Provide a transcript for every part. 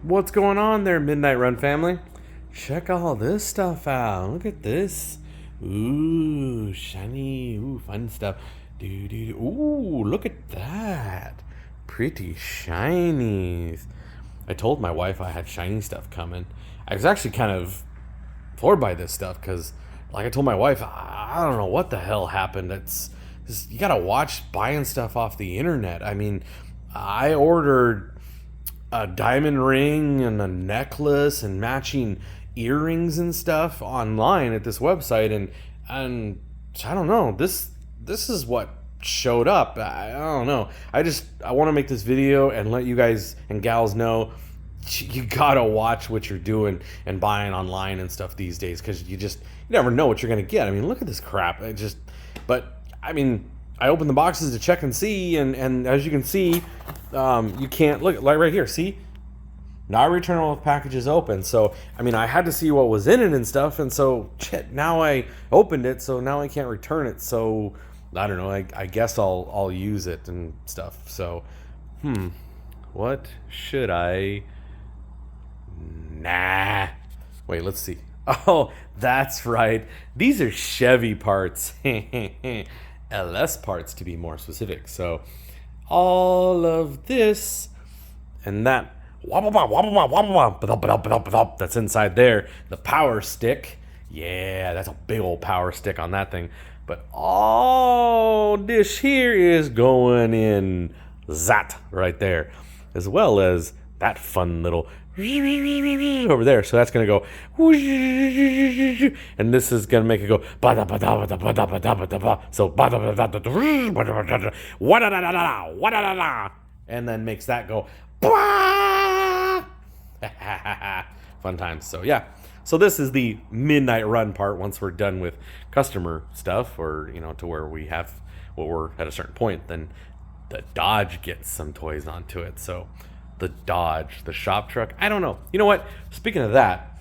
What's going on there, Midnight Run family? Check all this stuff out. Look at this. Ooh, shiny. Ooh, fun stuff. Ooh, look at that. Pretty shinies. I told my wife I had shiny stuff coming. I was actually kind of floored by this stuff because, like I told my wife, I don't know what the hell happened. You gotta watch buying stuff off the internet. I mean, I ordered a diamond ring and a necklace and matching earrings and stuff online at this website, and I don't know, this is what showed up. I don't know. I want to make this video and let you guys and gals know you gotta watch what you're doing and buying online and stuff these days, because you never know what you're gonna get. I mean, look at this crap. But I mean, I opened the boxes to check and see, and as you can see, you can't look, like right here. See, not returnable with packages open. So I mean, I had to see what was in it and stuff, and so shit. Now I opened it, so now I can't return it. So I don't know. I guess I'll use it and stuff. So what should I? Nah. Wait, let's see. Oh, that's right. These are Chevy parts. LS parts to be more specific. So all of this and that that's inside there, the power stick. Yeah, that's a big old power stick on that thing. But all this here is going in that right there, as well as that fun little over there. So that's going to go, and this is going to make it go, so and then makes that go, fun times. So yeah, so this is the midnight run part once we're done with customer stuff, or to where we have what we're at a certain point, then the Dodge gets some toys onto it. So the Dodge, the shop truck. I don't know. You know what? Speaking of that,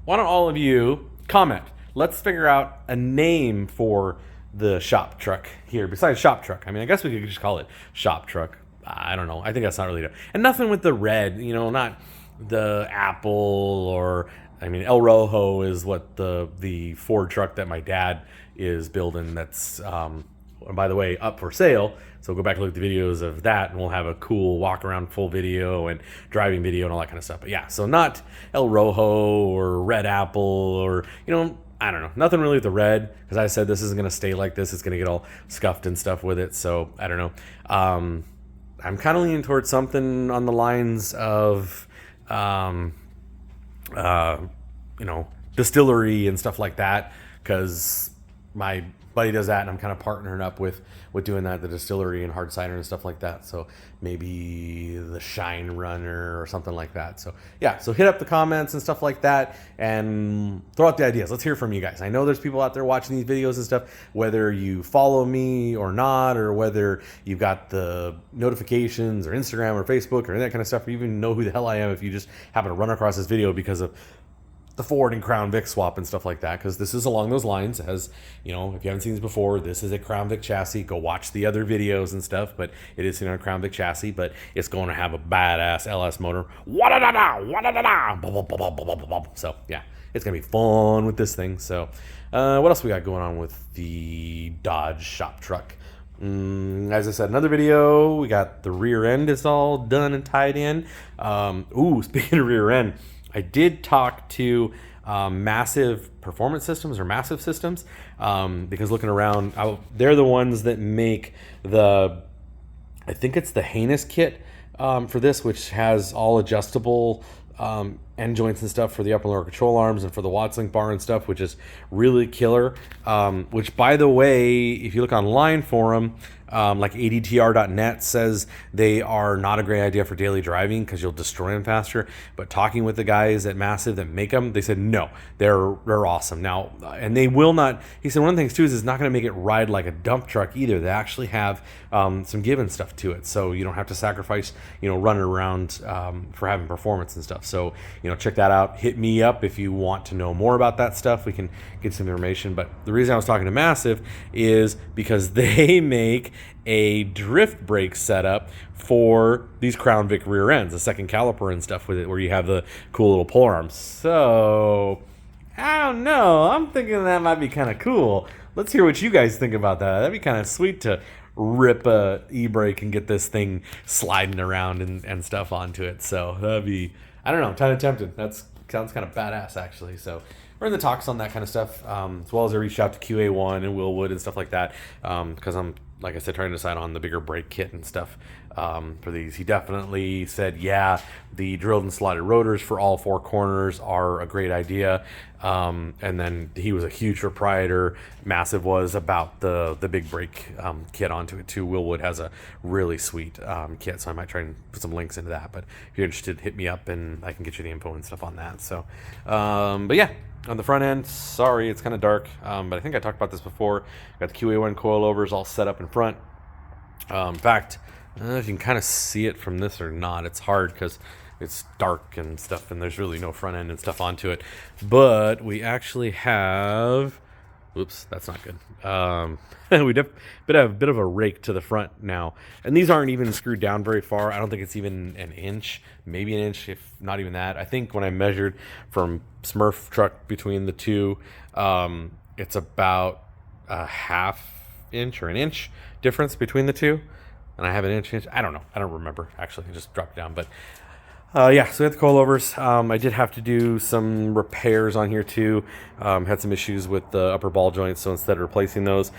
why don't all of you comment? Let's figure out a name for the shop truck here besides shop truck. I mean, I guess we could just call it shop truck. I don't know. I think that's not really and nothing with the red. Not the apple, or I mean, El Rojo is what the Ford truck that my dad is building. That's by the way, up for sale. So go back and look at the videos of that, and we'll have a cool walk around full video and driving video and all that kind of stuff. But yeah, so not El Rojo or Red Apple, or I don't know, nothing really with the red, because I said this isn't going to stay like this. It's going to get all scuffed and stuff with it. So I don't know. I'm kind of leaning towards something on the lines of distillery and stuff like that, because my buddy does that, and I'm kind of partnering up with doing that, the distillery and hard cider and stuff like that. So maybe the Shine Runner or something like that. So yeah, so hit up the comments and stuff like that, and throw out the ideas. Let's hear from you guys. I know there's people out there watching these videos and stuff, whether you follow me or not, or whether you've got the notifications or Instagram or Facebook or any that kind of stuff, or even know who the hell I am if you just happen to run across this video because of the Ford and Crown Vic swap and stuff like that, because this is along those lines. As if you haven't seen this before, this is a Crown Vic chassis. Go watch the other videos and stuff, but it is sitting on a Crown Vic chassis, but it's going to have a badass LS motor. So yeah, it's gonna be fun with this thing. So what else we got going on with the Dodge shop truck? As I said, another video, we got the rear end is all done and tied in. Speaking of rear end, I did talk to Massive Performance Systems, or Massive Systems, because looking around, they're the ones that make I think it's the Heinous kit for this, which has all adjustable end joints and stuff for the upper and lower control arms and for the Watts link bar and stuff, which is really killer. Which, by the way, if you look online for them, like adtr.net says they are not a great idea for daily driving because you'll destroy them faster. But talking with the guys at Massive that make them, they said no, they're awesome. Now, and they will not. He said one of the things too is it's not going to make it ride like a dump truck either. They actually have some give and stuff to it, so you don't have to sacrifice running around for having performance and stuff. So check that out. Hit me up if you want to know more about that stuff. We can get some information. But the reason I was talking to Massive is because they make a drift brake setup for these Crown Vic rear ends, the second caliper and stuff with it, where you have the cool little pull arms. So I don't know. I'm thinking that might be kind of cool. Let's hear what you guys think about that. That'd be kind of sweet to rip a e-brake and get this thing sliding around and stuff onto it. So that'd be, I don't know, I'm kind of tempted. That sounds kind of badass, actually. So we're in the talks on that kind of stuff, as well as I reached out to QA1 and Willwood and stuff like that, because I'm, like I said, trying to decide on the bigger brake kit and stuff for these. He definitely said, yeah, the drilled and slotted rotors for all four corners are a great idea. And then he was a huge proprietor, Massive was, about the big brake kit onto it too. Willwood has a really sweet kit, so I might try and put some links into that. But if you're interested, hit me up and I can get you the info and stuff on that. So, but yeah. On the front end, sorry, it's kind of dark, but I think I talked about this before. Got the QA1 coilovers all set up in front. In fact, I don't know if you can kind of see it from this or not. It's hard because it's dark and stuff, and there's really no front end and stuff onto it. But we actually have... Oops, that's not good. We have a bit of a rake to the front now. And these aren't even screwed down very far. I don't think it's even an inch, maybe an inch, if not even that. I think when I measured from Smurf truck between the two, it's about a half inch or an inch difference between the two. And I have an inch. I don't know. I don't remember, actually. I just dropped it down. But yeah, so we had the coilovers. I did have to do some repairs on here too. Had some issues with the upper ball joints, so instead of replacing those,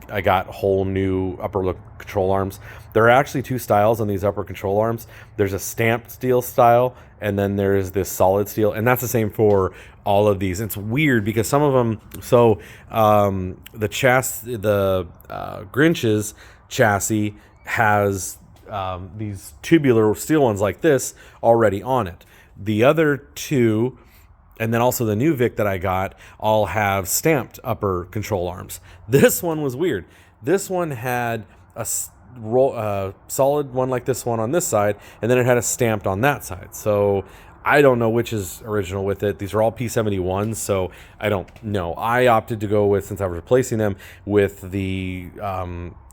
I got whole new upper control arms. There are actually two styles on these upper control arms. There's a stamped steel style, and then there's this solid steel, and that's the same for all of these. It's weird because some of them, so the Grinch's chassis has these tubular steel ones like this already on it. The other two, and then also the new Vic that I got, all have stamped upper control arms. This one was weird. This one had a solid one like this one on this side, and then it had a stamped on that side. So I don't know which is original with it. These are all P71s, so I don't know. I opted to go with, since I was replacing them, with the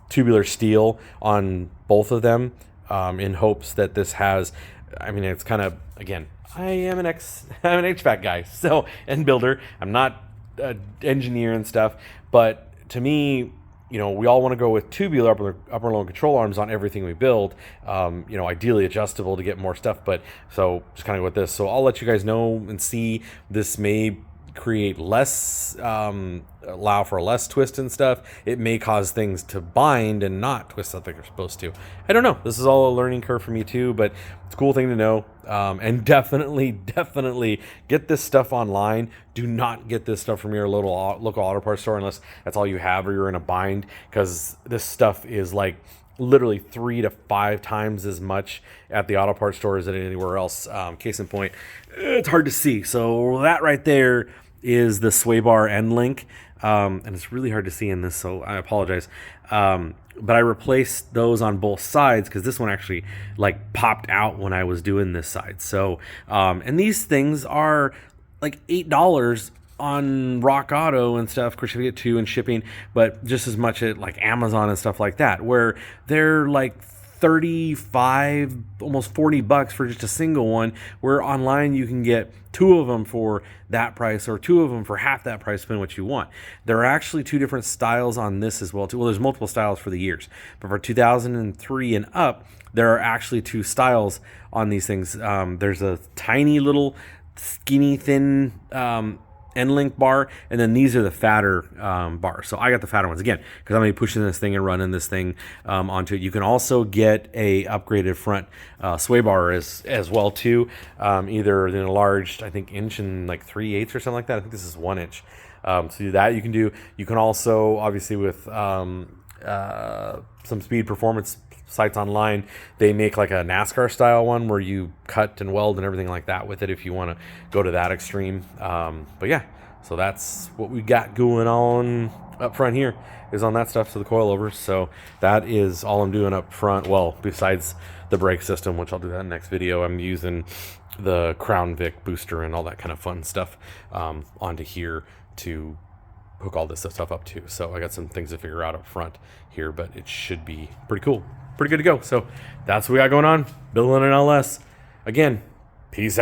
tubular steel on both of them, in hopes that this has, I mean, it's kind of, again, I'm an HVAC guy, so, and builder. I'm not an engineer and stuff, but to me, we all want to go with tubular upper and lower control arms on everything we build. Ideally adjustable to get more stuff, but so just kind of with this. So I'll let you guys know and see. This may create less, allow for less twist and stuff. It may cause things to bind and not twist like they're supposed to. I don't know. This is all a learning curve for me too, but it's a cool thing to know. And definitely get this stuff online. Do not get this stuff from your local auto parts store unless that's all you have or you're in a bind, because this stuff is like literally 3 to 5 times as much at the auto parts store as at anywhere else. Case in point, it's hard to see. So that right there is the sway bar end link. And it's really hard to see in this, so I apologize. But I replaced those on both sides because this one actually like popped out when I was doing this side. So, and these things are like $8 on Rock Auto and stuff. Of course, you get 2 in shipping, but just as much at like Amazon and stuff like that, where they're like 35, almost $40 for just a single one, where online you can get 2 of them for that price or 2 of them for half that price, depending on what you want. There are actually 2 different styles on this as well too. Well, there's multiple styles for the years, but for 2003 and up, there are actually 2 styles on these things. There's a tiny little skinny thin end link bar, and then these are the fatter bars. So I got the fatter ones again because I'm gonna be pushing this thing and running this thing onto it. You can also get a upgraded front sway bar as well too, either an enlarged, I think, inch and like 3/8 or something like that. I think this is 1 inch. So that you can do. You can also, obviously, with some speed performance sites online, they make like a NASCAR style one where you cut and weld and everything like that with it if you want to go to that extreme. But yeah, so that's what we got going on up front here is on that stuff, so the coilovers. So that is all I'm doing up front. Well, besides the brake system, which I'll do that in the next video, I'm using the Crown Vic booster and all that kind of fun stuff onto here to hook all this stuff up to. So I got some things to figure out up front here, but it should be pretty cool. Pretty good to go. So that's what we got going on. Building an LS. Again, peace out.